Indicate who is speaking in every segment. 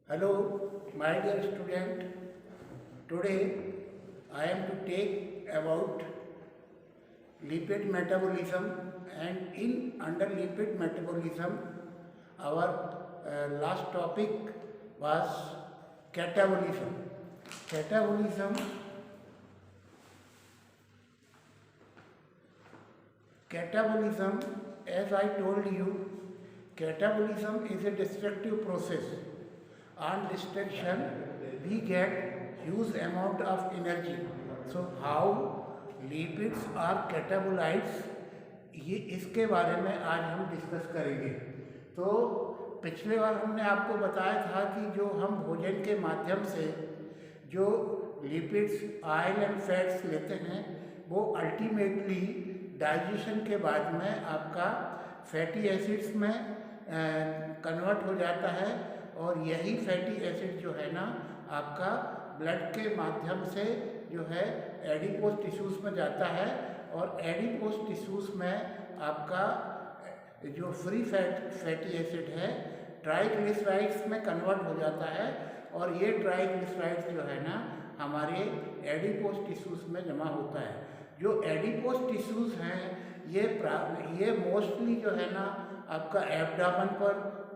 Speaker 1: Hello, my dear student. Today I am to take about lipid metabolism, and in under lipid metabolism our last topic was catabolism. Catabolism Catabolism, as I told you, catabolism is a destructive process. On destruction, we get huge amount of energy. So how lipids are catabolites, ये इसके बारे में आज हम discuss करेंगे। तो पिछले बार हमने आपको बताया था कि जो हम भोजन के माध्यम से जो लिपिड्स, ऑयल एंड फैट्स लेते हैं वो अल्टीमेटली डाइजेशन के बाद में आपका फैटी एसिड्स में कन्वर्ट हो जाता है, और यही फैटी एसिड जो है ना आपका ब्लड के माध्यम से जो है एडिपोज टिश्यूज़ में जाता है, और एडिपोज टिश्यूज़ में आपका जो फ्री फैटी एसिड है ट्राइग्लिसराइड्स में कन्वर्ट हो जाता है, और ये ट्राइग्लिसराइड्स जो है ना हमारे एडिपोज टिश्यूज़ में जमा होता है। जो एडिपोज टिश्यूज़ हैं ये मोस्टली जो है ना आपका एब्डामन पर,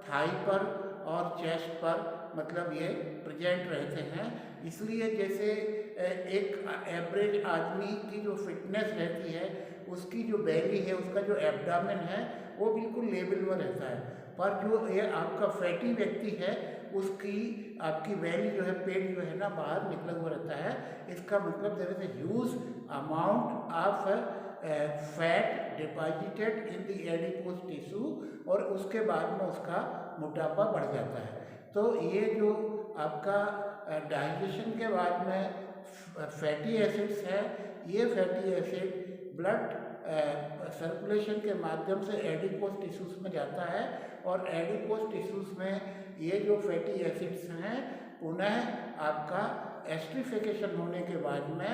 Speaker 1: थाई पर और चेस्ट पर मतलब ये प्रेजेंट रहते हैं। इसलिए जैसे एक एवरेज आदमी की जो फिटनेस रहती है, उसकी जो बैली है, उसका जो एब्डामन है वो बिल्कुल लेवल में रहता है, पर जो ये आपका फैटी व्यक्ति है उसकी आपकी बैली जो है, पेट जो है ना बाहर निकला हुआ रहता है। इसका मतलब there is a huge amount of fat deposited in the adipose tissue, और उसके बाद में उसका मोटापा बढ़ जाता है। तो ये जो आपका डाइजेशन के बाद में फैटी एसिड्स है, ये फैटी एसिड ब्लड सर्कुलेशन के माध्यम से एडिपोज टिश्यूज़ में जाता है, और एडिपोज टिश्यूज़ में ये जो फैटी एसिड्स हैं पुनः आपका एस्ट्रिफिकेशन होने के बाद में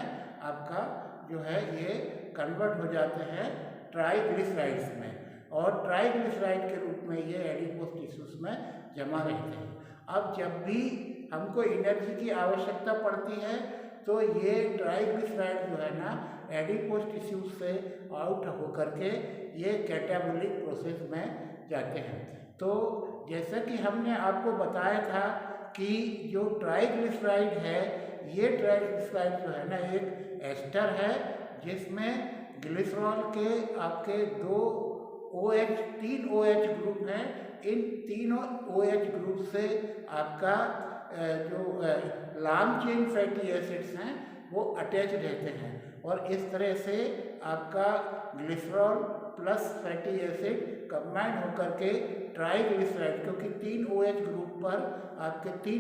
Speaker 1: आपका जो है ये कन्वर्ट हो जाते हैं ट्राइग्लिसराइड्स में, और ट्राइग्लिसराइड के रूप में ये एडिपोज टिश्यूज़ में जमा रहते हैं। अब जब भी हमको एनर्जी की आवश्यकता पड़ती है तो ये ट्राइग्लिसराइड जो है ना एडिपोज टिश्यूज से आउट होकर के ये कैटाबोलिक प्रोसेस में जाते हैं। तो जैसा कि हमने आपको बताया था कि जो ट्राइग्लिसराइड है, ये ट्राइग्लिसराइड जो है ना एक एस्टर है जिसमें ग्लिसरॉल के आपके तीन OH ग्रुप हैं। इन तीनों OH ग्रुप से आपका जो लॉन्ग चेन फैटी एसिड्स हैं वो अटैच रहते हैं, और इस तरह से आपका glycerol plus fatty acid combine होकर के ट्राइग्लिसराइड, क्योंकि तीन OH ग्रुप पर आपके तीन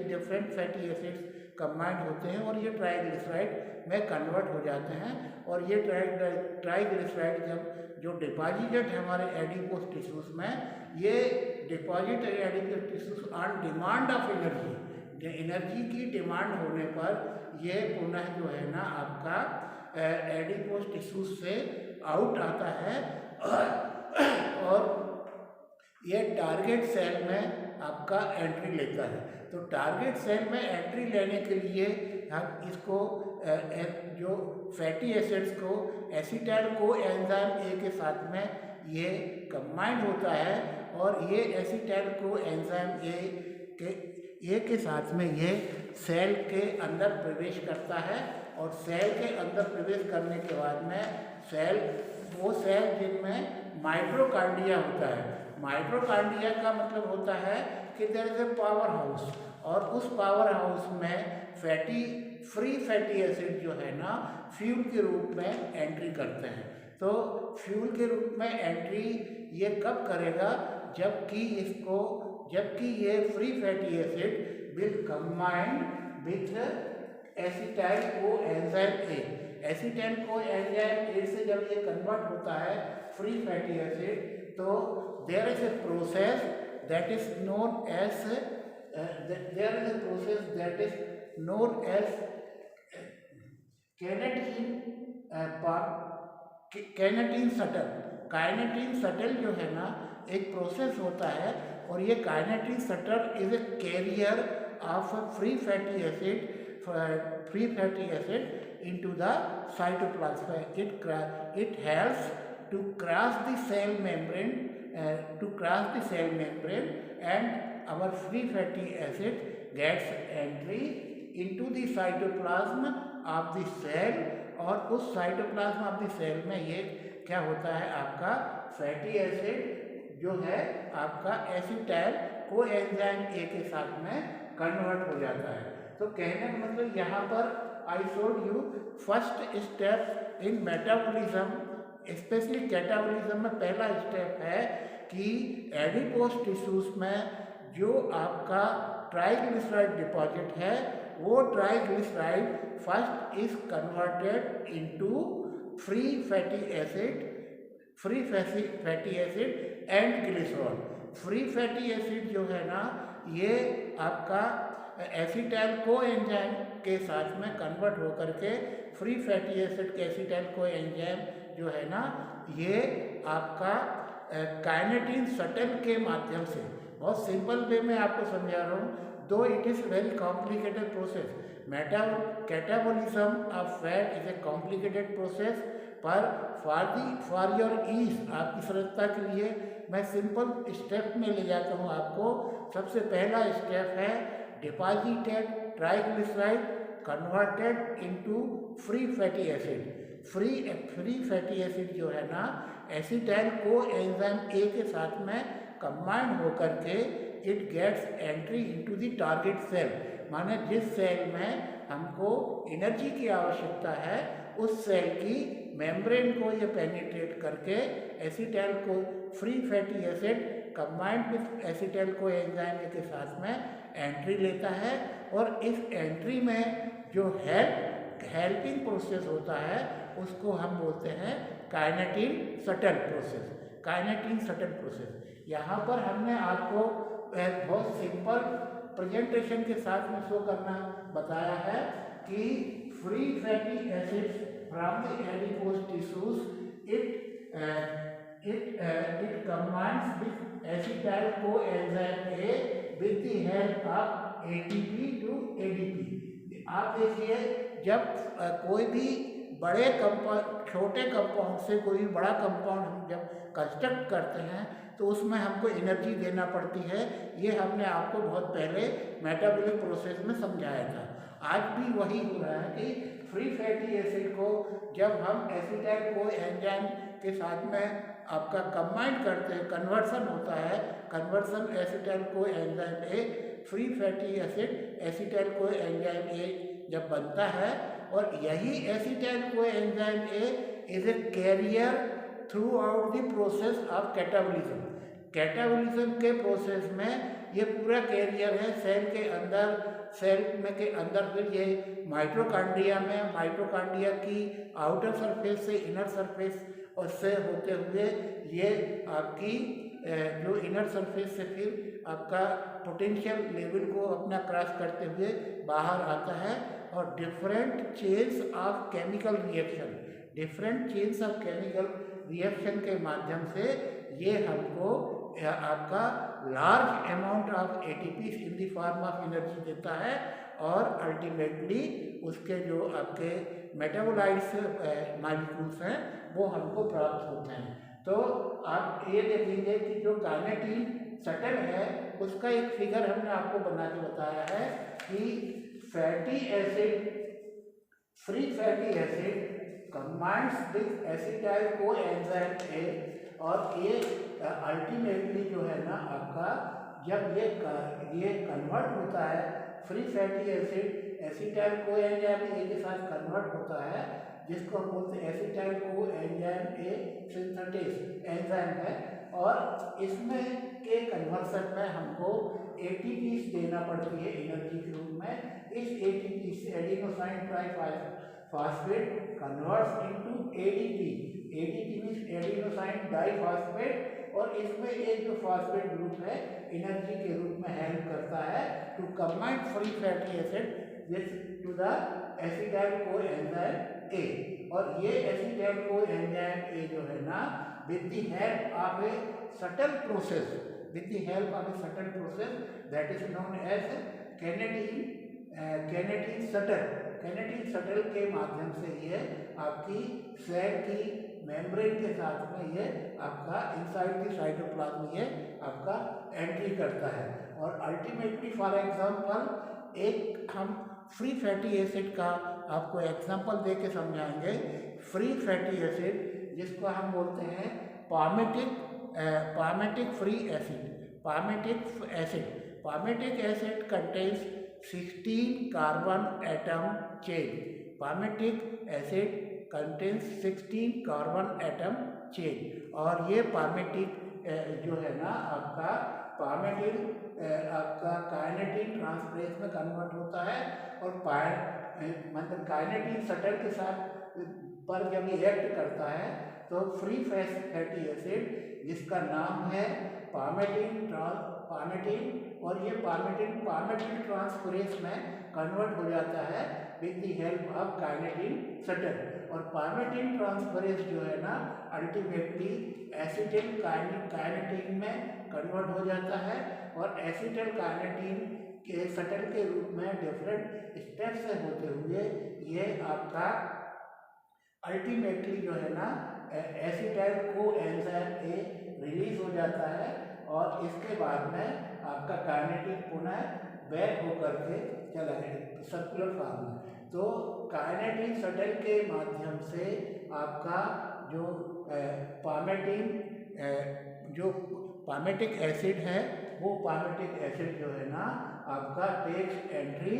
Speaker 1: डिफरेंट फैटी एसिड्स कंबाइंड होते हैं और ये ट्राइग्लिसराइड में कन्वर्ट हो जाते हैं। और ये ट्राइग्लिसराइड जब जो डिपॉजिटेड है हमारे एडिपोज टिश्यूज़ में, ये deposit adipose tissues on demand of energy की डिमांड होने पर ये पुनः जो है ना आपका एडिपोज टिश्यूज से आउट आता है, और ये टारगेट सेल में आपका एंट्री लेता है। तो टारगेट सेल में एंट्री लेने के लिए हम इसको जो फैटी एसिड्स को एसिटाइल को एंजाइम ए के साथ में ये कंबाइंड होता है, और ये एसिटाइल को एंजाइम ए के साथ में ये सेल के अंदर प्रवेश करता है, और सेल के अंदर प्रवेश करने के बाद में वो सेल जिनमें माइटोकॉन्ड्रिया होता है। माइटोकॉन्ड्रिया का मतलब होता है कि there is a power house, और उस पावर हाउस में फ्री फैटी एसिड जो है ना फ्यूल के रूप में एंट्री करते हैं। तो फ्यूल के रूप में एंट्री ये कब करेगा, जबकि ये free fatty acid will combine with acetyl coenzyme A. Acetyl coenzyme A से जब ये कन्वर्ट होता है फ्री फैटी एसिड, तो there is a process that is known as carnitine shuttle. Carnitine shuttle जो है ना एक प्रोसेस होता है, और ये kinetic shuttle is a carrier of free fatty acid into the cytoplasm. It helps to cross the cell membrane, and our free fatty acid gets entry into the cytoplasm of the cell, और उस cytoplasm of the cell में ये क्या होता है, आपका fatty acid जो है आपका एसिटाइल कोएंजाइम ए के साथ में कन्वर्ट हो जाता है। तो कहने का मतलब यहाँ पर I showed you first step in metabolism, specially catabolism में पहला स्टेप है कि एडिपोज टिश्यूज में जो आपका ट्राइग्लिसराइड डिपॉजिट है वो triglyceride first is converted into free fatty acid and glycerol. Free fatty acid जो है ना ये आपका एसिटाइल कोएंजाइम के साथ में कन्वर्ट होकर के फ्री फैटी एसिड के एसिटाइल कोएंजाइम जो है ना ये आपका काइनेटिन शटल के माध्यम से, बहुत सिंपल वे में आपको समझा रहा हूँ, दो it is very complicated process. Catabolism of fat is a complicated process, पर फॉर योर ईज, आपकी सरलता के लिए मैं सिंपल स्टेप में ले जाता हूँ आपको। सबसे पहला स्टेप है deposited triglyceride converted into free fatty acid. Free fatty acid जो है ना एसिटाइल कोएंजाइम ए के साथ में कंबाइंड होकर के it gets entry into the target cell, माने जिस सेल में हमको एनर्जी की आवश्यकता है उस सेल की मेम्ब्रेन को ये पेनिट्रेट करके acetyl co free fatty acid combined with acetyl coenzyme ए के साथ में एंट्री लेता है, और इस एंट्री में जो हेल्पिंग प्रोसेस होता है उसको हम बोलते हैं काइनेटिन शटल प्रोसेस। यहाँ पर हमने आपको बहुत सिंपल प्रेजेंटेशन के साथ में शो करना बताया है कि free fatty acids from the adipose tissues it combines with acetyl coenzyme A with the help of ATP to ADP। आप देखिए जब कोई भी बड़े छोटे कंपाउंड से कोई भी बड़ा कंपाउंड हम जब कंस्ट्रक्ट करते हैं तो उसमें हमको एनर्जी देना पड़ती है। ये हमने आपको बहुत पहले मेटाबॉलिक प्रोसेस में समझाया था। आज भी वही हो रहा है कि फ्री फैटी एसिड को जब हम एसिटाइल कोएंजाइम के साथ में आपका कंबाइंड करते हैं, कन्वर्सन होता है, conversion acetyl coenzyme A free fatty acid acetyl coenzyme A जब बनता है, और यही acetyl coenzyme A is a carrier throughout the process of catabolism. Catabolism के प्रोसेस में ये पूरा कैरियर है सेल के अंदर, सेल में के अंदर फिर ये माइटोकॉन्ड्रिया में, माइटोकॉन्ड्रिया की आउटर सरफेस से इनर सरफेस और से होते हुए ये आपकी जो इनर सरफेस से फिर आपका पोटेंशियल लेवल को अपना क्रॉस करते हुए बाहर आता है, और different chains of chemical reaction के माध्यम से ये हमको आपका large amount of ATP in the form of energy देता है, और अल्टीमेटली उसके जो आपके मेटाबोलाइट्स मॉलिक्यूल्स हैं वो हमको प्राप्त होते हैं। तो आप ये देखेंगे कि जो काइनेटिन शटल है उसका एक फिगर हमने आपको बना के बताया है कि free fatty acid combines with acetyl coenzyme A, और ये अल्टीमेटली जो है ना आपका जब ये कन्वर्ट होता है, free fatty acid acetyl coenzyme ए के साथ कन्वर्ट होता है, जिसको हम बोलते हैं एसिटाइल कोएंजाइम ए सिंथेटिक एंजाइम है, और इसमें के कन्वर्सन में हमको एटीपी देना पड़ती है एनर्जी के रूप में। इस एटीपी से adenosine triphosphate converts into ADP. ADP means adenosine diphosphate, और इसमें एक जो फॉस्फेट ग्रुप है एनर्जी के रूप में हेल्प करता है to combine free fatty acid with to the acetyl coenzyme A, और ये एसिटाइल कोएंजाइम ए जो है ना with the help of a shuttle process with the help of a certain process that is known as carnitine shuttle के माध्यम से ये आपकी सेल की मेम्ब्रेन के साथ में ये आपका इनसाइड द साइटोप्लाज्म ये आपका एंट्री करता है। और अल्टीमेटली फॉर एग्जांपल एक हम फ्री फैटी एसिड का आपको एग्जांपल दे के समझाएंगे। फ्री फैटी एसिड जिसको हम बोलते हैं palmitic free acid। palmitic acid contains 16 carbon atom chain। palmitic acid contains 16 carbon atom chain। और ये palmitic जो है ना आपका आपका काइनेटिन ट्रांसफरेज में कन्वर्ट होता है और मतलब काइनेटिन शटल के साथ पर जब ये एक्ट करता है तो फ्री फैटी एसिड जिसका नाम है पामेटिन और ये पामेटिन ट्रांसफरेज में कन्वर्ट हो जाता है with the help of kinetin shuttle. और पामेटिन ट्रांसफरेज जो है ना अल्टीमेटली एसिटिल काइनेटिन में कन्वर्ट हो जाता है और एसिटिल काइनेटिन के शटल के रूप में डिफरेंट स्टेप्स से होते हुए ये आपका अल्टीमेटली जो है ना एसिटाइल कोएंजाइम ए रिलीज हो जाता है और इसके बाद में आपका काइनेटिन पुनः बैक होकर के चला जाए सर्कुलर फॉर्म में। तो काइनेटिन शटल के माध्यम से आपका जो पामेटिक एसिड है वो पामेटिक एसिड जो है ना आपका takes entry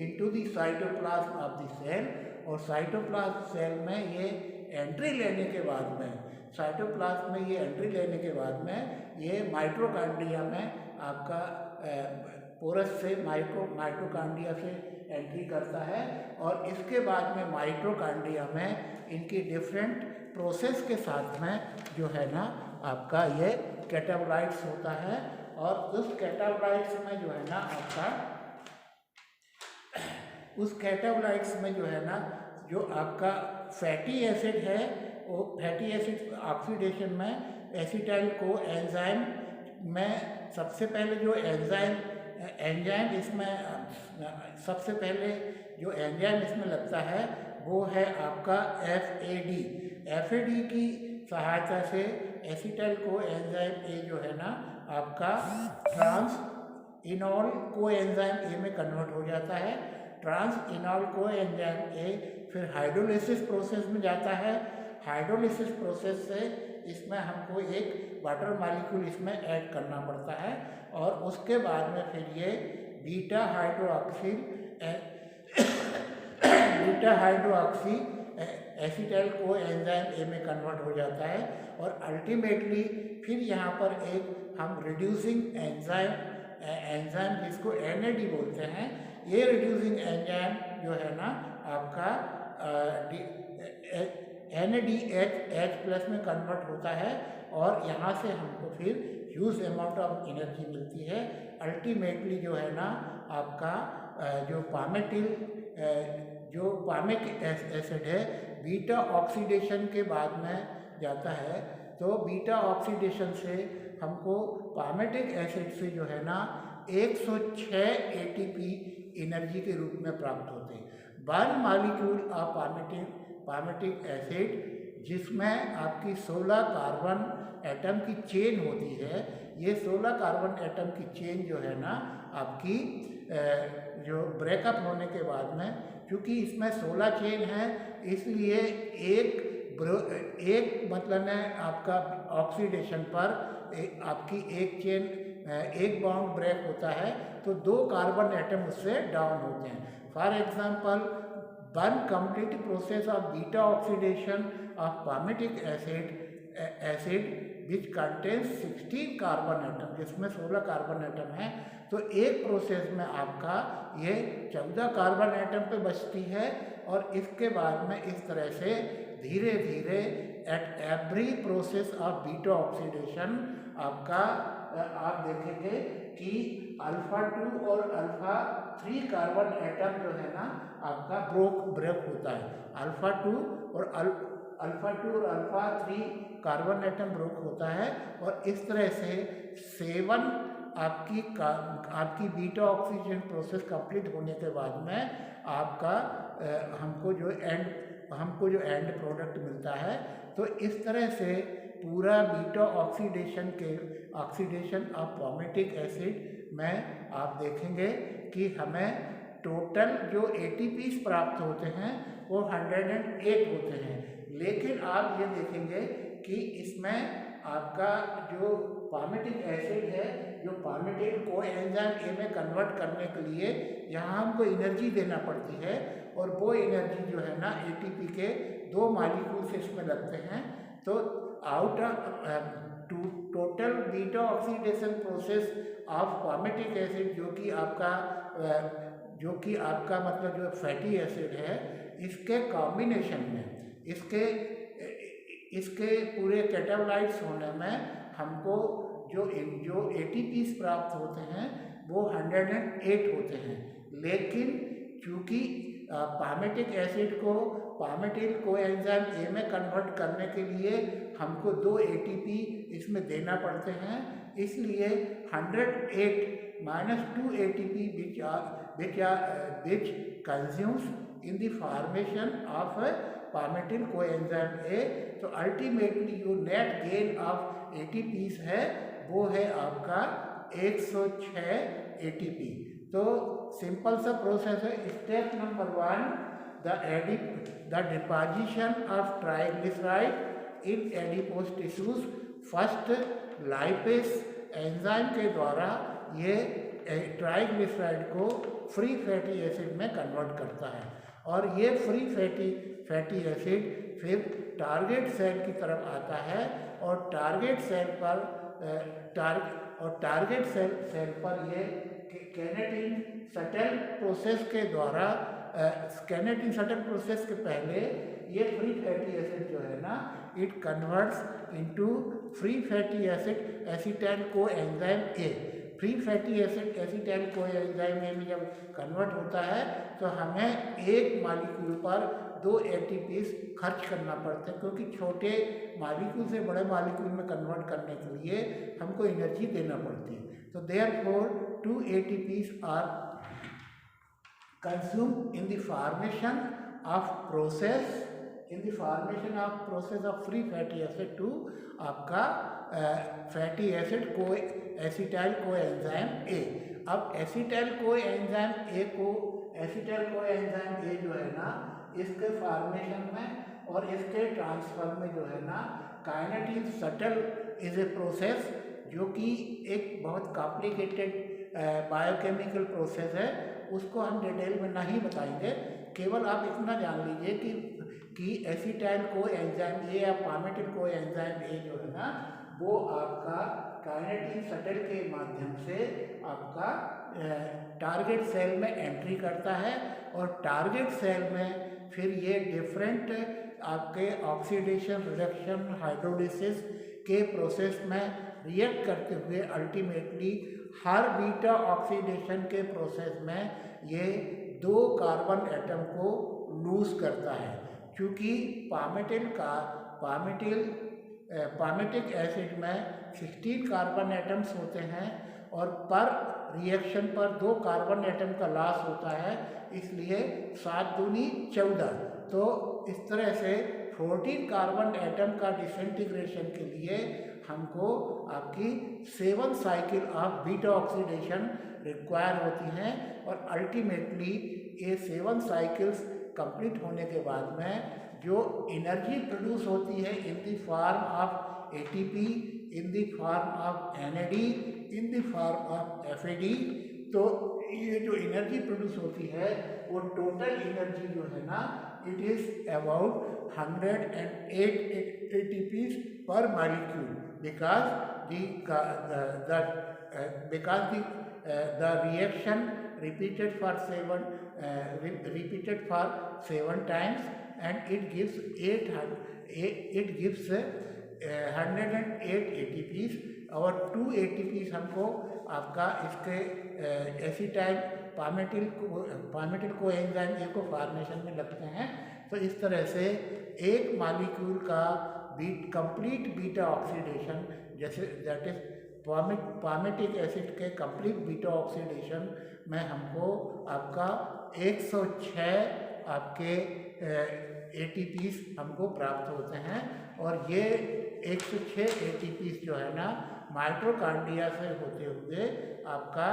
Speaker 1: into the cytoplasm of the cell. और साइटोप्लाज्म सेल में ये एंट्री लेने के बाद में साइटोप्लाज्म में ये एंट्री लेने के बाद में ये माइटोकॉन्ड्रिया में आपका पोरस से माइटोकॉन्ड्रिया से एंट्री करता है और इसके बाद में माइटोकॉन्ड्रिया में इनकी डिफरेंट प्रोसेस के साथ में जो है ना आपका ये कैटाबोलाइट्स होता है। और उस कैटाबोलाइट्स में जो है ना आपका उस कैटाबोलाइट्स में जो है ना जो आपका फैटी एसिड है वो फैटी एसिड ऑक्सीडेशन में एसिटाइल को एंजाइम में सबसे पहले जो एंजाइम इसमें सबसे पहले जो एंजाइम इसमें लगता है वो है आपका एफएडी की सहायता से एसिटाइल को एंजाइम ए जो है ना आपका ट्रांस इनॉल को एंजाइम ए में कन्वर्ट हो जाता है। ट्रांस इनॉल को एंजाइम ए फिर हाइड्रोलिसिस प्रोसेस में जाता है। हाइड्रोलिसिस प्रोसेस से इसमें हमको एक वाटर मॉलिक्यूल इसमें ऐड करना पड़ता है और उसके बाद में फिर ये beta hydroxy acetyl coenzyme ए में कन्वर्ट हो जाता है और अल्टीमेटली फिर यहाँ पर एक हम रिड्यूसिंग एंजाइम जिसको NAD बोलते हैं ये रिड्यूसिंग एंजाइम जो है ना आपका NADH+ में कन्वर्ट होता है और यहाँ से हमको फिर ह्यूज अमाउंट ऑफ एनर्जी मिलती है। अल्टीमेटली जो है ना आपका जो पामिक एसिड है बीटा ऑक्सीडेशन के बाद में जाता है तो बीटा ऑक्सीडेशन से हमको पामेटिक एसिड से जो है ना 106 ATP एनर्जी के रूप में प्राप्त होते हैं। 1 मॉलिक्यूल ऑफ पामेटिक एसिड जिसमें आपकी 16 कार्बन एटम की चेन होती है। ये 16 कार्बन एटम की चेन जो है ना आपकी जो ब्रेकअप होने के बाद में क्योंकि इसमें 16 चेन है इसलिए एक मतलब है आपका ऑक्सीडेशन पर आपकी एक चेन एक बॉन्ड ब्रेक होता है तो 2 कार्बन एटम उससे डाउन होते हैं। For example 1 complete process of beta oxidation of palmitic acid which contains 16 carbon atom जिसमें 16 कार्बन एटम है तो एक प्रोसेस में आपका ये 14 कार्बन एटम पे बचती है और इसके बाद में इस तरह से धीरे धीरे at every process of beta oxidation आपका आप देखेंगे कि α2 और α3 कार्बन एटम जो है ना आपका ब्रेक होता है। α2 और α3 कार्बन एटम ब्रेक होता है और इस तरह से 7 आपकी बीटा ऑक्सीजन प्रोसेस कंप्लीट होने के बाद में आपका हमको जो एंड प्रोडक्ट मिलता है। तो इस तरह से पूरा beta oxidation of palmitic acid में आप देखेंगे कि हमें टोटल जो ATPs प्राप्त होते हैं वो 108 होते हैं। लेकिन आप ये देखेंगे कि इसमें आपका जो पामेटिक एसिड है, जो पामेटिक कोएंजाइम A में कन्वर्ट करने के लिए यहाँ हमको एनर्जी देना पड़ती है, और वो एनर्जी जो है ना ATP के 2 मॉलिक्यूल्स इसमें लगते हैं। तो out total beta oxidation process of palmitic acid जो कि आपका मतलब जो फैटी एसिड है, इसके कॉम्बिनेशन में इसके पूरे कैटाबोलाइट्स होने में हमको जो ATPs प्राप्त होते हैं वो 108 होते हैं। लेकिन चूँकि पामेटिक एसिड को पामेटिल कोएंजाइम A में कन्वर्ट करने के लिए हमको 2 ATP इसमें देना पड़ते हैं, इसलिए 108 minus 2 ATP which consumes in the formation of palmityl coenzyme A। तो अल्टीमेटली जो नेट गेन ऑफ ATPs है वो है आपका 106 ATP। तो सिंपल सा प्रोसेस है। Step number 1, the deposition of triglyceride in adipose tissues। First lipase enzyme के द्वारा ये ट्राइग्लिसराइड को फ्री फैटी एसिड में कन्वर्ट करता है, और ये फ्री फैटी एसिड फिर टारगेट सेल की तरफ आता है, और टारगेट सेल पर ये कैनेटीन शटल प्रोसेस के द्वारा कैनेटीन शटल प्रोसेस के पहले ये फ्री फैटी एसिड जो है ना, it converts into free fatty acid acetyl coenzyme A। Free fatty acid acetyl coenzyme A में जब कन्वर्ट होता है तो हमें एक मॉलिक्यूल पर 2 ATPs खर्च करना पड़ता है, क्योंकि छोटे मॉलिक्यूल से बड़े मॉलिक्यूल में कन्वर्ट करने के लिए हमको एनर्जी देना पड़ती है। तो therefore 2 ATPs are consumed in the formation of process of free fatty acid to आपका fatty acid acetyl coenzyme A। अब एसिटाइल कोएंजाइम A जो है ना, इसके फॉर्मेशन में और इसके ट्रांसफर में जो है ना, kinetic shuttle is a process, जो कि एक बहुत कॉम्प्लिकेटेड बायोकेमिकल प्रोसेस है। उसको हम डिटेल में नहीं बताएंगे, केवल आप इतना जान लीजिए कि एसिटाइल कोएंजाइम A या पामेटिल कोएंजाइम A जो है ना, वो आपका काइनेटिक शटल के माध्यम से आपका टारगेट सेल में एंट्री करता है, और टारगेट सेल में फिर ये डिफरेंट आपके ऑक्सीडेशन, रिडक्शन, हाइड्रोलिसिस के प्रोसेस में रिएक्ट करते हुए अल्टीमेटली हर बीटा ऑक्सीडेशन के प्रोसेस में ये 2 कार्बन एटम को लूज करता है। क्योंकि पामेटिक एसिड में 16 कार्बन एटम्स होते हैं, और पर रिएक्शन पर 2 कार्बन एटम का लॉस होता है, इसलिए 7 दूनी 14। तो इस तरह से 14 कार्बन एटम का डिसइंटीग्रेशन के लिए हमको आपकी 7 cycle of beta oxidation require होती हैं, और अल्टीमेटली ये 7 साइकिल्स कंप्लीट होने के बाद में जो एनर्जी प्रोड्यूस होती है in the form of ATP, in the form of NAD, in the form of FAD। तो ये जो एनर्जी प्रोड्यूस होती है वो टोटल एनर्जी जो है ना, it is about 108 ATPs per molecule, because the reaction repeated for 7 times, and it gives 108 ATPs, और 2 ATPs हमको आपका इसके एसिटाइल पामेटिल कोएंजाइम A को फॉर्मेशन में लगते हैं। तो इस तरह से एक मॉलिक्यूल का कंप्लीट बीटा ऑक्सीडेशन, जैसे दैट इज पामेटिक एसिड के कंप्लीट बीटा ऑक्सीडेशन में हमको आपका 106 आपके ATPs हमको प्राप्त होते हैं। और ये 106 ATPs जो है ना माइटोकॉन्ड्रिया से होते हुए आपका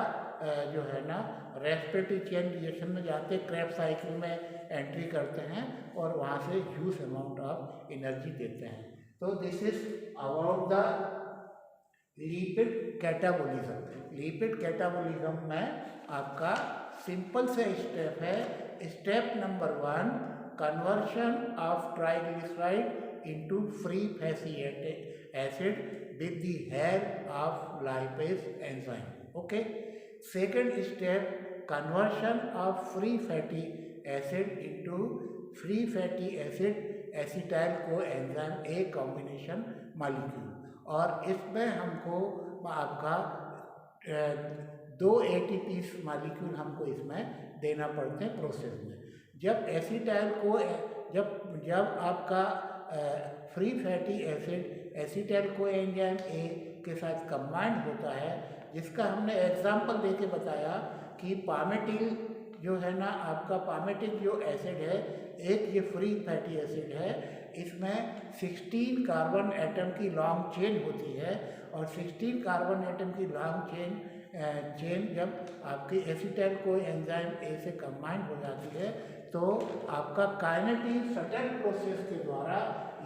Speaker 1: जो है ना रेस्पिरेटरी चेन रिएक्शन में जाते क्रेब्स साइकिल में एंट्री करते हैं और वहाँ से ह्यूज अमाउंट ऑफ एनर्जी देते हैं। तो this is about the lipid catabolism. Lipid catabolism में आपका सिंपल से स्टेप है। Step number 1, conversion of triglyceride into free fatty acid with the help of lipase enzyme. Okay. Second step, conversion of free fatty acid into free fatty acid acetyl coenzyme A combination molecule। और इसमें हमको आपका 2 ATPs molecule हमको इसमें देना पड़ते हैं process में। जब एसिटाइल को जब आपका free fatty acid acetyl coenzyme ए के साथ कंबाइंड होता है, जिसका हमने एग्जांपल देके बताया कि पामेटिल जो है ना आपका पामेटिक जो एसिड है, एक ये फ्री फैटी एसिड है, इसमें 16 कार्बन एटम की लॉन्ग चेन होती है। और 16 कार्बन एटम की लॉन्ग चेन जब आपकी एसिटाइल कोएंजाइम ए से कंबाइंड हो जाती है तो आपका काइनेटिक सटल प्रोसेस के द्वारा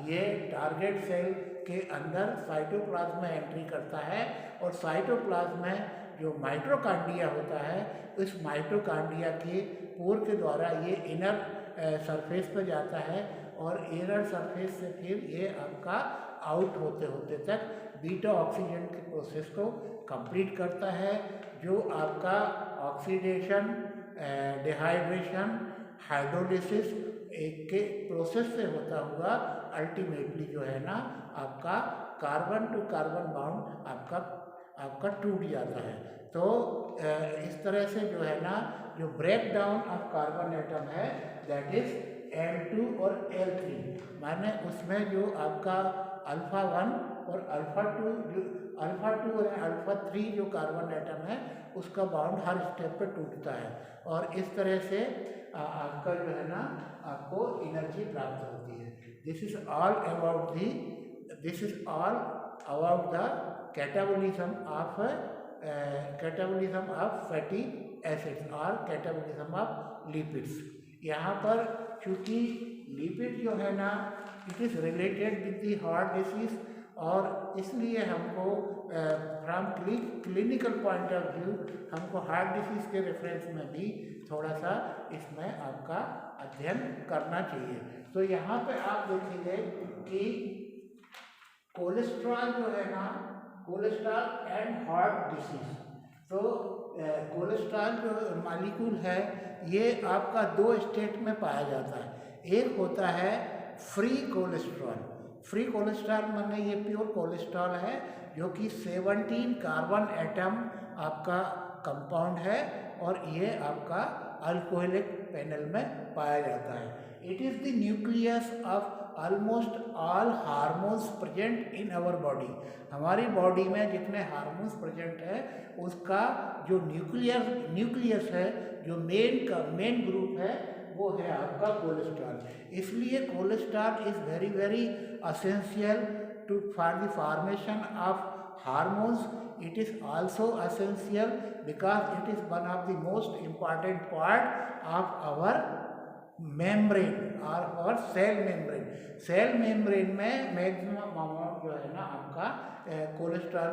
Speaker 1: ये टारगेट सेल के अंदर साइटोप्लाज्म में एंट्री करता है। और साइटोप्लाज्म में जो माइटोकॉन्ड्रिया होता है, इस माइटोकॉन्ड्रिया के पोर के द्वारा ये इनर सरफेस पर जाता है और इनर सरफेस से फिर ये आपका आउट होते होते तक बीटा ऑक्सीजन के प्रोसेस को कंप्लीट करता है, जो आपका ऑक्सीडेशन, डिहाइड्रेशन, हाइड्रोलिसिस के प्रोसेस से होता हुआ अल्टीमेटली जो है ना आपका कार्बन टू कार्बन बाउंड आपका टूट जाता है। तो इस तरह से जो है ना जो break down of carbon atom है दैट इज L2 और L3, माने उसमें जो आपका अल्फा 1 और अल्फा 2 और अल्फा 3 जो कार्बन एटम है उसका बाउंड हर स्टेप पे टूटता है। और इस तरह से आपका जो है ना आपको एनर्जी प्राप्त होती है। This is all about the catabolism of fatty acids और कैटाबोलिज्म ऑफ लिपिड्स। यहाँ पर चूँकि लिपिड जो है ना it is related with the heart disease, और इसलिए हमको from clinical point of view हमको हार्ट डिसीज के रेफरेंस में भी थोड़ा सा इसमें आपका अध्ययन करना चाहिए। तो यहाँ पे आप देखेंगे कि कोलेस्ट्रॉल जो है ना, कोलेस्ट्रॉल एंड हार्ट डिसीज, तो कोलेस्ट्रॉल जो मॉलिक्यूल है ये आपका 2 स्टेट में पाया जाता है। एक होता है फ्री कोलेस्ट्रॉल। फ्री कोलेस्ट्रॉल माने ये प्योर कोलेस्ट्रॉल है जो कि 17 कार्बन एटम आपका कंपाउंड है और ये आपका अल्कोहलिक पैनल में पाया जाता है। It is the nucleus of almost all hormones present in our body. हमारी बॉडी में जितने हार्मोन्स प्रेजेंट है उसका जो न्यूक्लियस है, जो मेन ग्रुप है वो है आपका कोलेस्ट्रॉल। इसलिए cholesterol is very very essential for the formation of hormones. It is also essential because it is one of the most important part of our membrane or our cell membrane। Cell membrane में maximum amount जो है ना आपका cholesterol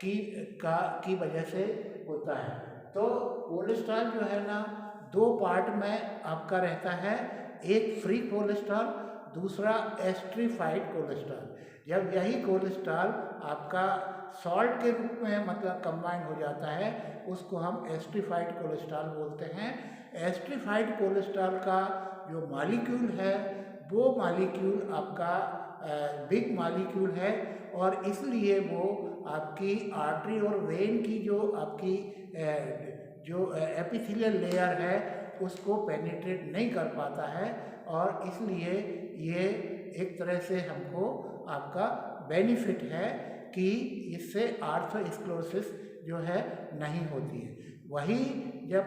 Speaker 1: की वजह से होता है। तो कोलेस्ट्रॉल जो है ना 2 पार्ट में आपका रहता है, एक फ्री कोलेस्ट्रॉल, दूसरा एस्ट्रीफाइड कोलेस्ट्रॉल। जब यही कोलेस्ट्रॉल आपका सॉल्ट के रूप में मतलब कंबाइन हो जाता है उसको हम एस्ट्रीफाइड कोलेस्ट्रॉल बोलते हैं। एस्ट्रीफाइड कोलेस्ट्रॉल का जो मॉलिक्यूल है वो मॉलिक्यूल आपका बिग मॉलिक्यूल है और इसलिए वो आपकी आर्टरी और वेन की जो आपकी जो एपिथेलियल लेयर है उसको पेनिट्रेट नहीं कर पाता है और इसलिए ये एक तरह से हमको आपका बेनिफिट है कि इससे आर्थरोस्क्लेरोसिस जो है नहीं होती है। वही जब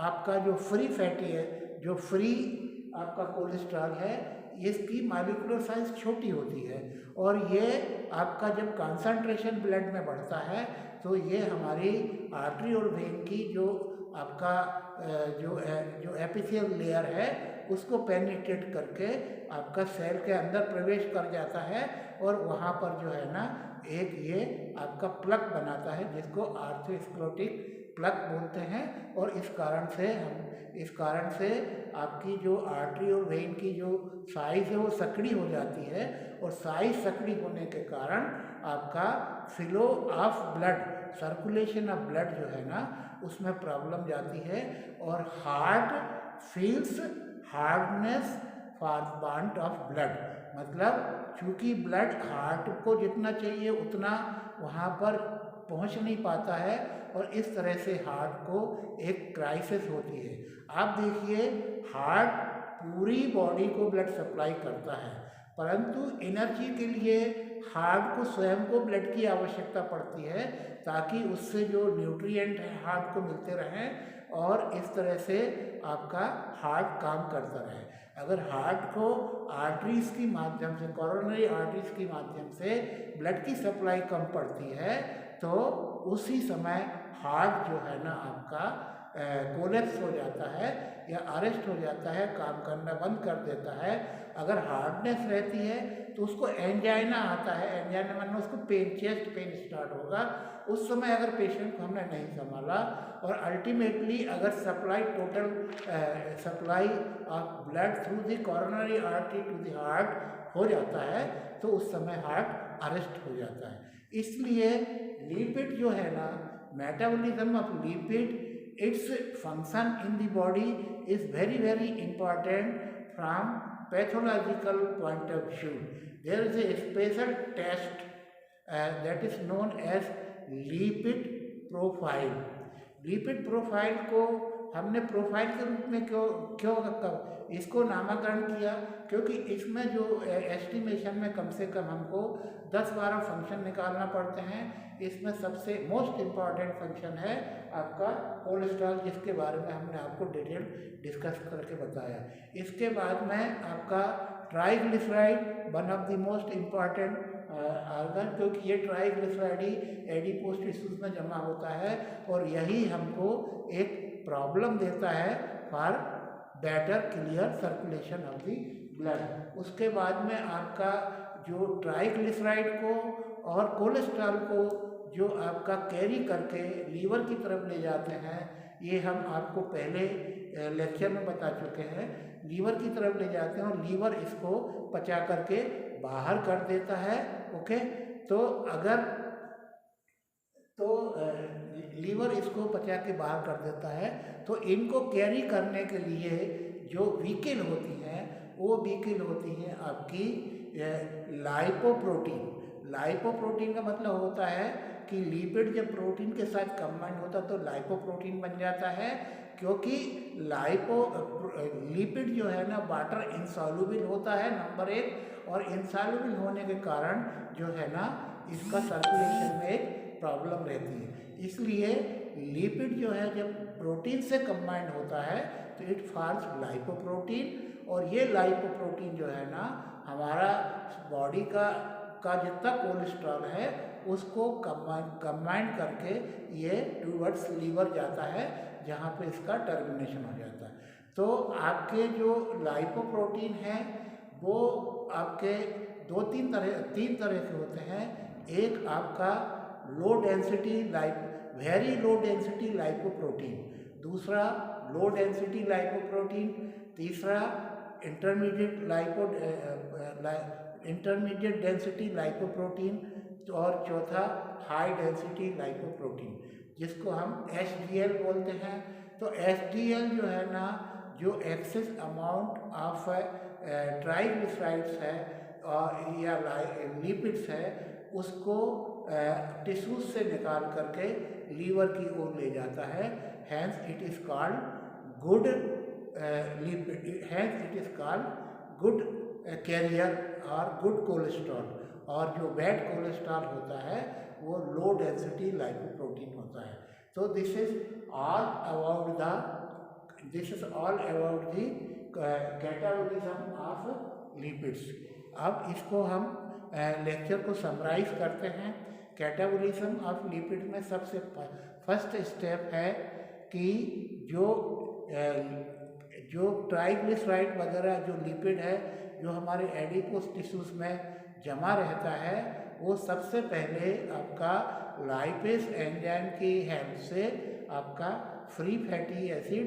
Speaker 1: आपका जो फ्री फैटी है, जो फ्री आपका कोलेस्ट्रॉल है, इसकी मॉलिक्यूलर साइज छोटी होती है और ये आपका जब कंसंट्रेशन ब्लड में बढ़ता है तो ये हमारी आर्टरी और वेन की जो आपका जो एपिथेलियल लेयर है उसको पेनिट्रेट करके आपका सेल के अंदर प्रवेश कर जाता है और वहाँ पर जो है ना एक ये आपका प्लग बनाता है जिसको आर्थरोस्क्लेरोटिक प्लग बोलते हैं। और इस कारण से आपकी जो आर्टरी और वेन की जो साइज है वो सकड़ी हो जाती है और साइज सकड़ी होने के कारण आपका flow of blood, circulation of blood जो है ना उसमें प्रॉब्लम जाती है और heart feels hardness for want of blood. मतलब चूँकि ब्लड हार्ट को जितना चाहिए उतना वहाँ पर पहुँच नहीं पाता है और इस तरह से हार्ट को एक क्राइसिस होती है। आप देखिए हार्ट पूरी बॉडी को ब्लड सप्लाई करता है परंतु एनर्जी के लिए हार्ट को स्वयं को ब्लड की आवश्यकता पड़ती है ताकि उससे जो न्यूट्रिएंट है हार्ट को मिलते रहें और इस तरह से आपका हार्ट काम करता रहे। अगर हार्ट को आर्टरीज की माध्यम से, कोरोनरी आर्टरीज की माध्यम से ब्लड की सप्लाई कम पड़ती है तो उसी समय हार्ट जो है ना आपका कोलैप्स हो जाता है या अरेस्ट हो जाता है, काम करना बंद कर देता है। अगर हार्डनेस रहती है तो उसको एंजाइना आता है, एंजाइना मतलब उसको पेन, चेस्ट पेन स्टार्ट होगा। उस समय अगर पेशेंट को हमने नहीं संभाला और अल्टीमेटली अगर total supply of blood through the coronary artery to the heart हो जाता है तो उस समय हार्ट अरेस्ट हो जाता है। इसलिए लिपिड जो है ना, metabolism of lipid, its function in the body is very very important from pathological point of view. There is a special test that is known as lipid profile. Lipid profile को हमने profile के रूप में क्यों इसको नामकरण किया, क्योंकि इसमें जो एस्टिमेशन में कम से कम हमको 10-12 फंक्शन निकालना पड़ते हैं। इसमें सबसे मोस्ट इम्पॉर्टेंट फंक्शन है आपका कोलेस्ट्रॉल, जिसके बारे में हमने आपको डिटेल डिस्कस करके बताया। इसके बाद में आपका triglyceride, one of the most important organ, क्योंकि ये ट्राइग्लिसराइड ही एडिपोज टिश्यूज में जमा होता है और यही हमको एक प्रॉब्लम देता है for better clear circulation of the blood. उसके बाद में आपका जो ट्राइग्लिसराइड को और कोलेस्ट्रॉल को जो आपका कैरी करके लीवर की तरफ ले जाते हैं, ये हम आपको पहले लेक्चर में बता चुके हैं। लीवर की तरफ ले जाते हैं और लीवर इसको पचा करके बाहर कर देता है। ओके, तो लीवर इसको पचा के बाहर कर देता है। तो इनको कैरी करने के लिए जो व्हीकल होती हैं वो व्हीकल होती हैं आपकी लाइपोप्रोटीन। लाइपोप्रोटीन का मतलब होता है कि लिपिड जब प्रोटीन के साथ कंबाइन होता है तो लाइपोप्रोटीन बन जाता है, क्योंकि लिपिड जो है ना वाटर इंसॉल्युबल होता है नंबर 1, और इंसॉल्युबल होने के कारण जो है ना इसका सर्कुलेशन में एक प्रॉब्लम रहती है। इसलिए लिपिड जो है जब प्रोटीन से कंबाइंड होता है तो इट फॉर्म्स लाइपोप्रोटीन, और ये लाइपोप्रोटीन जो है ना हमारा बॉडी का जितना कोलेस्ट्रॉल है उसको कंबाइन करके ये टूवर्ड्स लीवर जाता है, जहाँ पे इसका टर्मिनेशन हो जाता है। तो आपके जो लाइपोप्रोटीन हैं वो आपके तीन तरह के होते हैं। एक आपका वेरी लो डेंसिटी लाइपोप्रोटीन, दूसरा लो डेंसिटी लाइपोप्रोटीन, तीसरा इंटरमीडिएट डेंसिटी लाइपोप्रोटीन, और चौथा हाई डेंसिटी लाइपोप्रोटीन, जिसको हम HDL बोलते हैं। तो HDL जो है ना, जो एक्सेस अमाउंट ऑफ ट्राइग्लिसराइड्स है या लिपिड्स है, उसको टिश्यूज से निकाल करके लीवर की ओर ले जाता है। Hence it is called good lipid, hence it is called good carrier और गुड कोलेस्ट्रॉल। और जो बैड कोलेस्ट्रॉल होता है वो लो डेंसिटी लाइपोप्रोटीन होता है। तो this is all about the catabolism of lipids. अब इसको हम लेक्चर को समराइज करते हैं। कैटाबॉलिज्म ऑफ लिपिड में सबसे फर्स्ट स्टेप है कि जो ट्राइग्लिसराइड वगैरह जो लिपिड है जो हमारे एडिपोस टिश्यूज में जमा रहता है, वो सबसे पहले आपका लाइपेज एंजाइम की हेल्प से आपका फ्री फैटी एसिड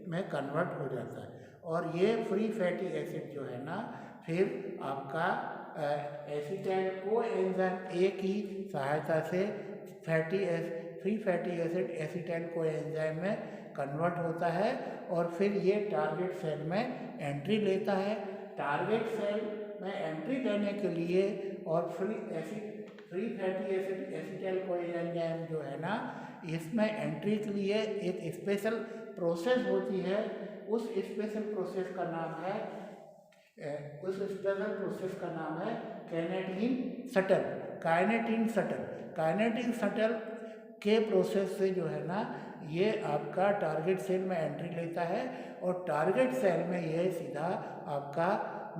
Speaker 1: में कन्वर्ट हो जाता है। और ये फ्री फैटी एसिड जो है ना, फिर आपका एसिटाइल कोएंजाइम ए की सहायता से free fatty acid acetyl coenzyme में कन्वर्ट होता है और फिर ये टारगेट सेल में एंट्री लेता है। टारगेट सेल में एंट्री लेने के लिए और free fatty acid acetyl coenzyme जो है ना, इसमें एंट्री के लिए एक स्पेशल प्रोसेस होती है। उस स्पेशल प्रोसेस का नाम है काइनेटिन शटल के प्रोसेस से जो है ना, ये आपका टारगेट सेल में एंट्री लेता है और टारगेट सेल में ये सीधा आपका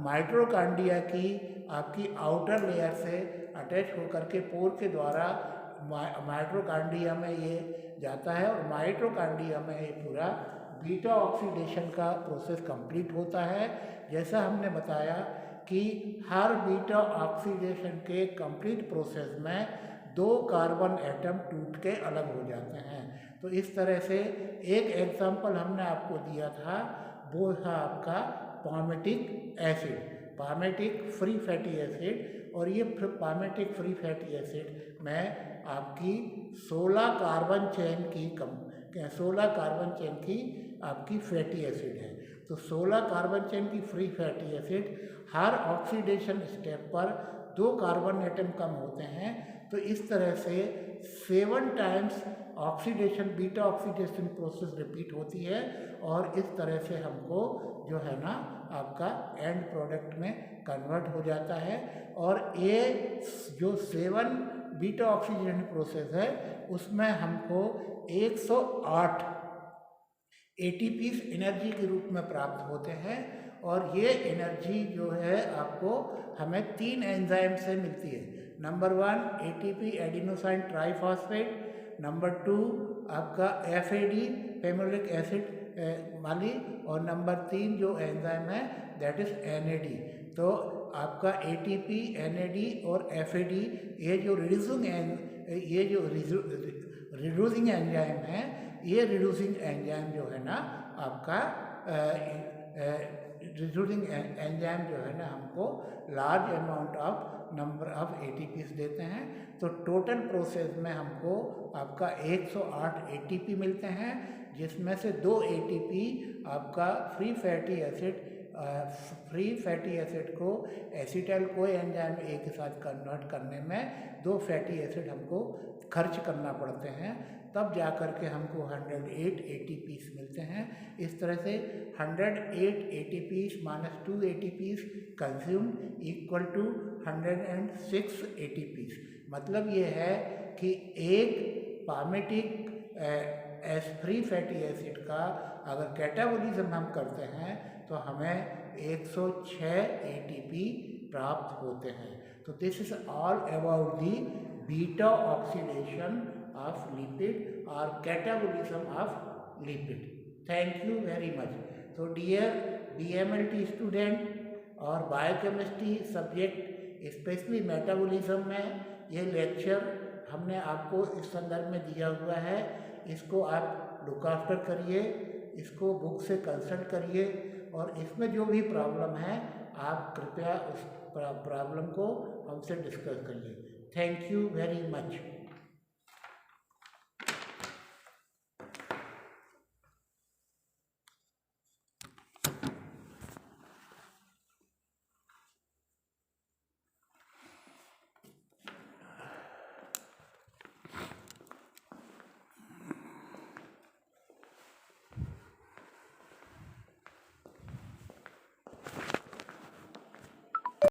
Speaker 1: माइटोकॉन्ड्रिया की आपकी आउटर लेयर से अटैच होकर के पोर के द्वारा माइटोकॉन्ड्रिया में ये जाता है और माइटोकॉन्ड्रिया में ये पूरा बीटा ऑक्सीडेशन का प्रोसेस कंप्लीट होता है। जैसा हमने बताया कि हर बीटा ऑक्सीडेशन के कंप्लीट प्रोसेस में 2 कार्बन एटम टूट के अलग हो जाते हैं। तो इस तरह से एक एग्जाम्पल हमने आपको दिया था, वो था आपका पामेटिक फ्री फैटी एसिड। और ये पामेटिक फ्री फैटी एसिड में आपकी 16 कार्बन चेन की आपकी फैटी एसिड है। तो 16 कार्बन चेन की फ्री फैटी एसिड हर ऑक्सीडेशन स्टेप पर 2 कार्बन एटम कम होते हैं। तो इस तरह से 7 times beta oxidation process repeat होती है और इस तरह से हमको जो है ना आपका एंड प्रोडक्ट में कन्वर्ट हो जाता है। और ये जो 7 बीटा ऑक्सीडेशन प्रोसेस है उसमें हमको 108 ATPs एनर्जी के रूप में प्राप्त होते हैं। और ये एनर्जी जो है आपको हमें 3 एंजाइम से मिलती है। Number 1 ATP adenosine triphosphate, number 2 आपका FAD फेनोलिक एसिड माली, और नंबर 3 जो एंजाइम है दैट इज NAD। तो आपका ATP, NAD और FAD ये जो रिड्यूसिंग एंजाइम है, ये रिड्यूसिंग एंजाइम जो है ना आपका रिड्यूसिंग एंजाइम जो है ना हमको large amount of number of ATPs देते हैं। तो टोटल प्रोसेस में हमको आपका 108 ATP मिलते हैं, जिसमें से 2 ATP आपका फ्री फैटी एसिड को एसिटाइल कोएंजाइम ए के साथ कन्वर्ट करने में 2 फैटी एसिड हमको खर्च करना पड़ते हैं, तब जा कर के हमको 108 ATPs मिलते हैं। इस तरह से 108 ATPs minus 2 ATPs consumed equal to 106 ATPs। मतलब ये है कि एक पामेटिक फ्री फैटी एसिड का अगर कैटाबॉलिज्म हम करते हैं तो हमें 106 ATP प्राप्त होते हैं। तो this is all about the beta oxidation of lipid or catabolism of lipid. Thank you very much. So dear BMLT student और बायोकेमिस्ट्री सब्जेक्ट स्पेशली मेटाबॉलिज्म में ये लेक्चर हमने आपको इस संदर्भ में दिया हुआ है। इसको आप लुक आफ्टर करिए, इसको बुक से कंसल्ट करिए और इसमें जो भी प्रॉब्लम है आप कृपया उस प्रॉब्लम को हमसे डिस्कस करिए। Thank you very much.